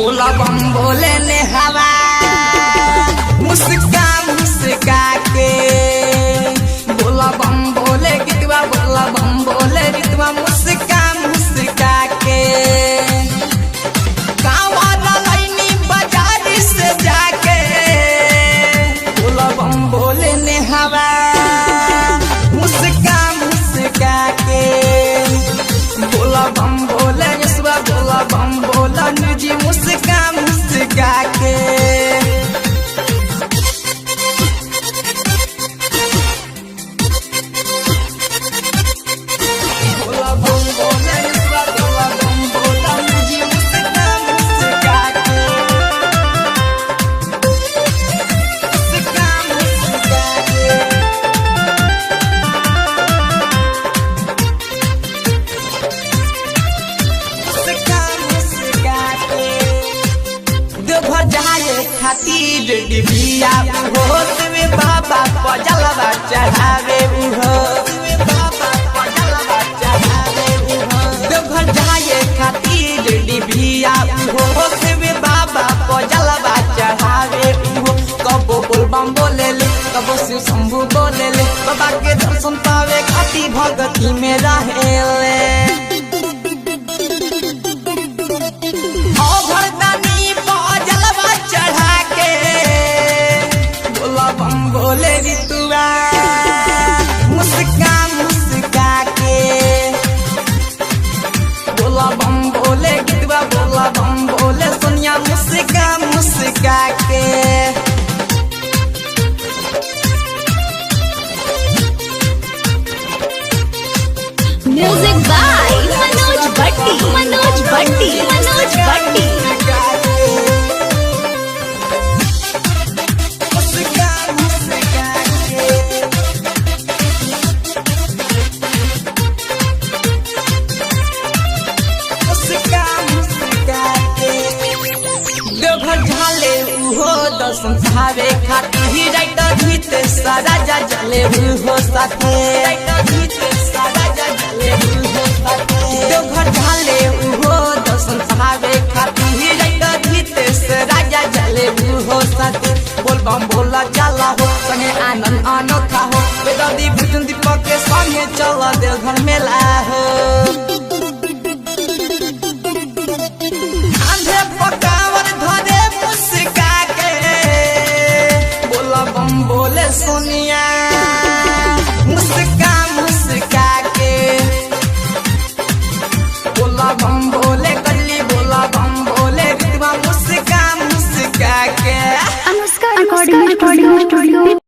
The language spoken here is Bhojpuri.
बोला बम बोले ने हवा मुस्का मुस्का के बोला बम बोले गीतवा बोला बम बोले गीतवा मुस्का मुस्का के कांवरा लाइनी बाजार से जाके बोला बम बोले ने हवा मुस्का मुस्का के बोला बम बोले यसवा बोला बम बोला निजी मुस्का मुस्का के बोला बम बोले यसवा बोला बम बोला निजी मुस्का मुस्का के मुस्का मुस्का के देवघर जाए खातिर डिबिया होत में बाबा पजलवा चढ़ावे उहो देवघर जाए खातिर डिबिया होत में बाबा पजलवा चढ़ावे उहो कबो बोलबम बोले ले कबो शिव शंभू बोले ले बाबा के दर्शन पावे खातिर भगती में रहे ले बोले ऋतुआ मुस्का मुस्का के बोला बम बोले गीतवा बोला बम बोले सोनिया मुस्का मुस्का के म्यूजिक बाय मनोज भट्टी मनोज भट्टी मनोज भट्टी दर्शन भावे खाती ही राइटर भीत सारा जा जले हो साथे राइटर भीत सारा जा जले हो साथे देवघर झाले हो दर्शन भावे खाती ही राइटर भीत सारा जा जले हो साथे बोल बम बोला चला हो संगे आनंद अनोखा हो बेदर्दी भुजन दीपक के संगे चला देवघर मेला हो आंधे पकावर धरे मुस्का बम बोले सोनिया मुस्का मुस्का के बोला बम बोले गली बोला बम बोले ऋतवा मुस्का मुस्का के अनुष्का रिकॉर्डिंग स्टूडियो